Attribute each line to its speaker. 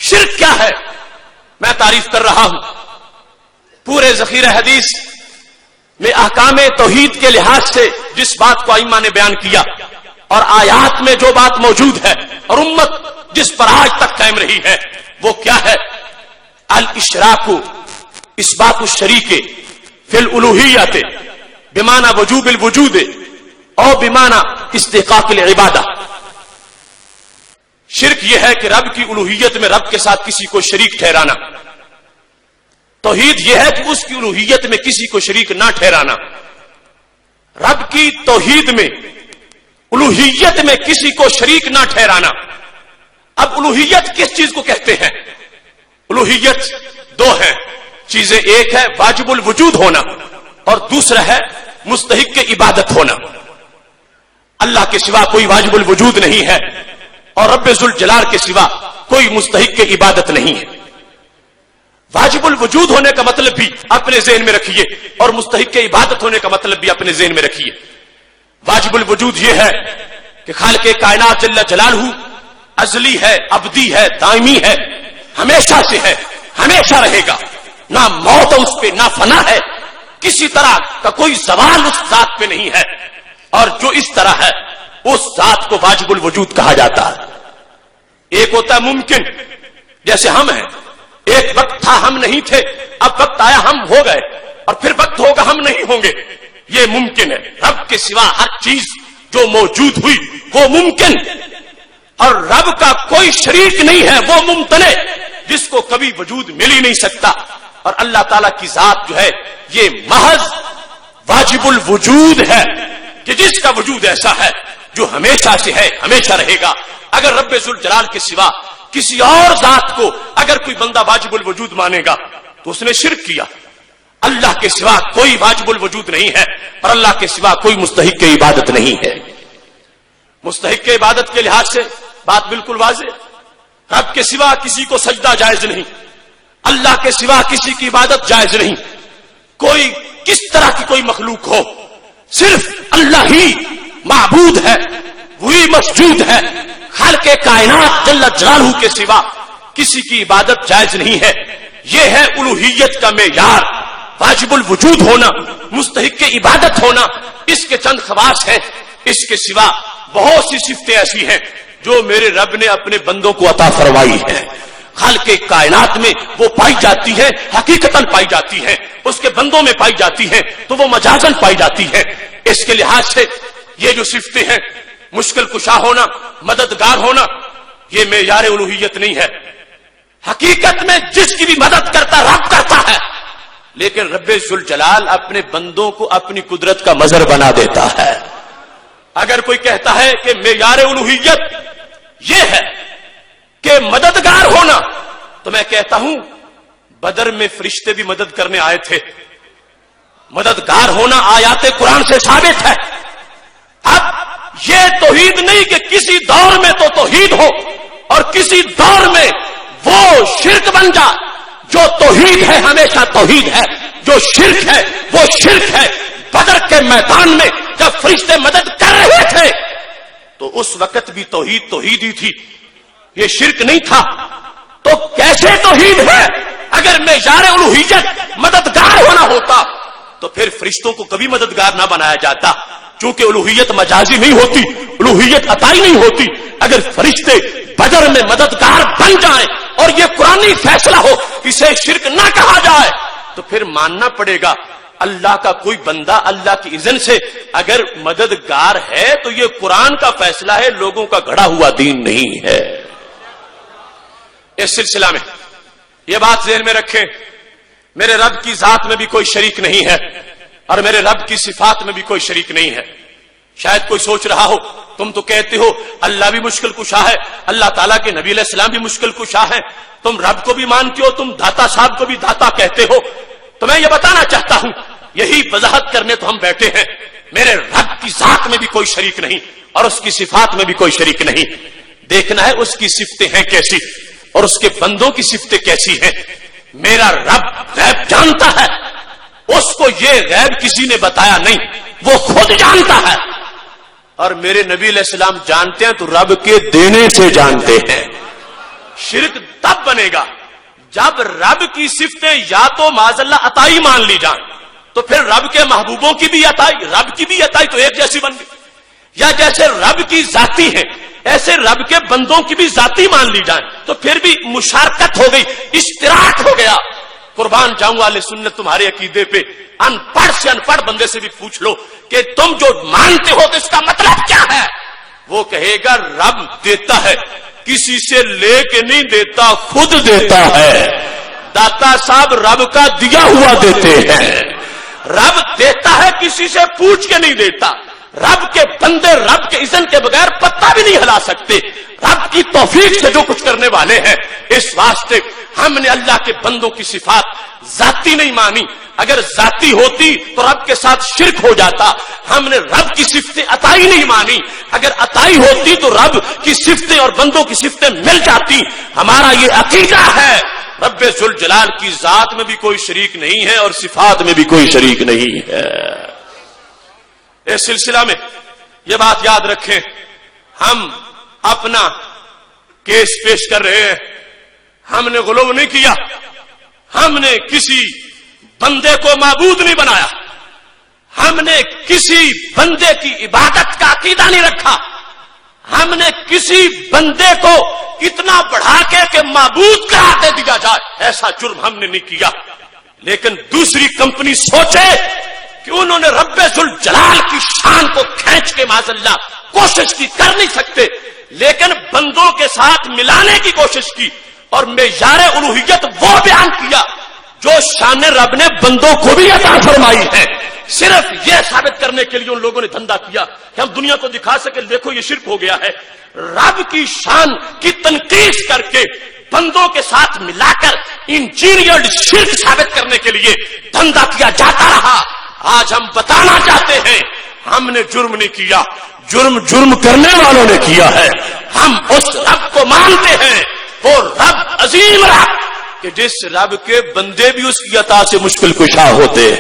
Speaker 1: شرک کیا ہے؟ میں تعریف کر رہا ہوں پورے ذخیرہ حدیث میں احکام توحید کے لحاظ سے جس بات کو ائمہ نے بیان کیا اور آیات میں جو بات موجود ہے اور امت جس پر آج تک قائم رہی ہے وہ کیا ہے؟ الاشراک اثبات الشریک فی الالوہیت بمعنی وجوب الوجود اور بمعنی استحقاق العبادہ. شرک یہ ہے کہ رب کی الوہیت میں رب کے ساتھ کسی کو شریک ٹھہرانا. توحید یہ ہے کہ اس کی الوہیت میں کسی کو شریک نہ ٹھہرانا. رب کی توحید میں الوہیت میں کسی کو شریک نہ ٹھہرانا. اب الوہیت کس چیز کو کہتے ہیں؟ الوہیت دو ہیں چیزیں، ایک ہے واجب الوجود ہونا اور دوسرا ہے مستحق عبادت ہونا. اللہ کے سوا کوئی واجب الوجود نہیں ہے اور رب ذوالجلال کے سوا کوئی مستحق عبادت نہیں ہے. واجب الوجود ہونے کا مطلب بھی اپنے ذہن میں رکھیے اور مستحق عبادت ہونے کا مطلب بھی اپنے ذہن میں رکھیے. واجب الوجود یہ ہے کہ خالق کائنات جل جلالہ ازلی ہے، ابدی ہے، دائمی ہے، ہمیشہ سے ہے، ہمیشہ رہے گا، نہ موت اس پہ نہ فنا ہے، کسی طرح کا کوئی زوال اس ذات پہ نہیں ہے. اور جو اس طرح ہے اس ذات کو واجب الوجود کہا جاتا ہے. ایک ہوتا ہے ممکن، جیسے ہم ہیں، ایک وقت تھا ہم نہیں تھے، اب وقت آیا ہم ہو گئے، اور پھر وقت ہوگا ہم نہیں ہوں گے، یہ ممکن ہے. رب کے سوا ہر چیز جو موجود ہوئی وہ ممکن، اور رب کا کوئی شریک نہیں ہے، وہ ممتنع جس کو کبھی وجود مل ہی نہیں سکتا. اور اللہ تعالیٰ کی ذات جو ہے یہ محض واجب الوجود ہے کہ جس کا وجود ایسا ہے جو ہمیشہ سے ہے، ہمیشہ رہے گا. اگر رب ذوالجلال کے سوا کسی اور ذات کو اگر کوئی بندہ واجب الوجود مانے گا تو اس نے شرک کیا. اللہ کے سوا کوئی واجب الوجود نہیں ہے اور اللہ کے سوا کوئی مستحق عبادت نہیں ہے. مستحق عبادت کے لحاظ سے بات بالکل واضح. رب کے سوا کسی کو سجدہ جائز نہیں، اللہ کے سوا کسی کی عبادت جائز نہیں. کوئی کس طرح کی کوئی مخلوق ہو، صرف اللہ ہی معبود ہے، وہی مسجود ہے. خالق کائنات جل جلالہ کے سوا کسی کی عبادت جائز نہیں ہے. یہ ہے الوہیت کا معیار، واجب الوجود ہونا، مستحق عبادت ہونا. اس کے چند خواص ہیں. اس کے سوا بہت سی صفتیں ایسی ہیں جو میرے رب نے اپنے بندوں کو عطا فرمائی ہیں. خالق کائنات میں وہ پائی جاتی ہے، حقیقتاً پائی جاتی ہے، اس کے بندوں میں پائی جاتی ہیں تو وہ مجازاً پائی جاتی ہے. اس کے لحاظ سے یہ جو صفتیں ہیں، مشکل کشا ہونا، مددگار ہونا، یہ معیار الوہیت نہیں ہے. حقیقت میں جس کی بھی مدد کرتا رب کرتا ہے، لیکن رب ذوالجلال اپنے بندوں کو اپنی قدرت کا مظہر بنا دیتا ہے. اگر کوئی کہتا ہے کہ معیار الوہیت یہ ہے کہ مددگار ہونا، تو میں کہتا ہوں بدر میں فرشتے بھی مدد کرنے آئے تھے. مددگار ہونا آیات قرآن سے ثابت ہے. اب یہ توحید نہیں کہ کسی دور میں تو توحید ہو اور کسی دور میں وہ شرک بن جا. جو توحید ہے ہمیشہ توحید ہے، جو شرک ہے وہ شرک ہے. بدر کے میدان میں جب فرشتے مدد کر رہے تھے تو اس وقت بھی توحید توحید ہی تھی، یہ شرک نہیں تھا. تو کیسے توحید ہے؟ اگر معیار الوہیت مددگار ہونا ہوتا تو پھر فرشتوں کو کبھی مددگار نہ بنایا جاتا. چونکہ الوہیت مجازی نہیں ہوتی، الوہیت عطائی نہیں ہوتی. اگر فرشتے بدر میں مددگار بن جائیں اور یہ قرآنی فیصلہ ہو اسے شرک نہ کہا جائے تو پھر ماننا پڑے گا اللہ کا کوئی بندہ اللہ کی اذن سے اگر مددگار ہے تو یہ قرآن کا فیصلہ ہے، لوگوں کا گھڑا ہوا دین نہیں ہے. اس سلسلہ میں یہ بات ذہن میں رکھیں، میرے رب کی ذات میں بھی کوئی شریک نہیں ہے اور میرے رب کی صفات میں بھی کوئی شریک نہیں ہے. شاید کوئی سوچ رہا ہو تم تو کہتے ہو اللہ بھی مشکل کشا ہے، اللہ تعالیٰ کے نبی علیہ السلام بھی مشکل کشا ہے، تم رب کو بھی مانتے ہو، تم داتا صاحب کو بھی داتا کہتے ہو. تو میں یہ بتانا چاہتا ہوں، یہی وضاحت کرنے تو ہم بیٹھے ہیں، میرے رب کی ذات میں بھی کوئی شریک نہیں اور اس کی صفات میں بھی کوئی شریک نہیں. دیکھنا ہے اس کی صفتیں ہیں کیسی اور اس کے بندوں کی صفتیں کیسی ہیں. میرا رب غیب جانتا ہے، اس کو یہ غیب کسی نے بتایا نہیں، وہ خود جانتا ہے. اور میرے نبی علیہ السلام جانتے ہیں تو رب کے دینے سے جانتے ہیں. شرک تب بنے گا جب رب کی صفتیں یا تو معاذ اللہ عطائی مان لی جائیں، تو پھر رب کے محبوبوں کی بھی عطائی، رب کی بھی عطائی تو ایک جیسی بن گئی، یا جیسے رب کی ذاتی ہے ایسے رب کے بندوں کی بھی ذاتی مان لی جائیں تو پھر بھی مشارکت ہو گئی، اشتراک ہو گیا۔ قربان جاؤں والے سنت تمہارے عقیدے پہ، ان پڑھ سے ان پڑھ بندے سے بھی پوچھ لو کہ تم جو مانتے ہو تو اس کا مطلب کیا ہے، وہ کہے گا رب دیتا ہے، کسی سے لے کے نہیں دیتا، خود دیتا ہے۔ داتا صاحب رب کا دیا ہوا دیتے ہیں، رب دیتا ہے، کسی سے پوچھ کے نہیں دیتا۔ رب کے بندے رب کے اذن کے بغیر پتہ بھی نہیں ہلا سکتے، رب کی توفیق سے جو کچھ کرنے والے ہیں۔ اس واسطے ہم نے اللہ کے بندوں کی صفات ذاتی نہیں مانی، اگر ذاتی ہوتی تو رب کے ساتھ شرک ہو جاتا۔ ہم نے رب کی صفتیں عطائی نہیں مانی، اگر عطائی ہوتی تو رب کی صفتیں اور بندوں کی صفتیں مل جاتی۔ ہمارا یہ عقیدہ ہے رب ذوالجلال کی ذات میں بھی کوئی شریک نہیں ہے اور صفات میں بھی کوئی شریک نہیں ہے۔ اس سلسلہ میں یہ بات یاد رکھیں، ہم اپنا کیس پیش کر رہے ہیں، ہم نے غلو نہیں کیا، ہم نے کسی بندے کو معبود نہیں بنایا، ہم نے کسی بندے کی عبادت کا عقیدہ نہیں رکھا، ہم نے کسی بندے کو اتنا بڑھا کے کہ معبود قرار دے دیا جائے ایسا جرم ہم نے نہیں کیا۔ لیکن دوسری کمپنی سوچے کہ انہوں نے رب ذوالجلال کی شان کو کھینچ کے معاذ اللہ کوشش کی، کر نہیں سکتے، لیکن بندوں کے ساتھ ملانے کی کوشش کی اور معیار الوہیت وہ بیان کیا جو شان رب نے بندوں کو بھی عطا فرمائی ہے۔ صرف یہ ثابت کرنے کے لیے ان لوگوں نے دھندا کیا کہ ہم دنیا کو دکھا سکے دیکھو یہ شرک ہو گیا ہے۔ رب کی شان کی تنقید کر کے بندوں کے ساتھ ملا کر انجینئرڈ شرک ثابت کرنے کے لیے دھندا کیا جاتا رہا۔ آج ہم بتانا چاہتے ہیں ہم نے جرم نہیں کیا، جرم کرنے والوں نے کیا ہے۔ ہم اس رب کو مانتے ہیں، وہ رب عظیم رب کہ جس رب کے بندے بھی اس کی عطا سے مشکل کشا ہوتے ہیں۔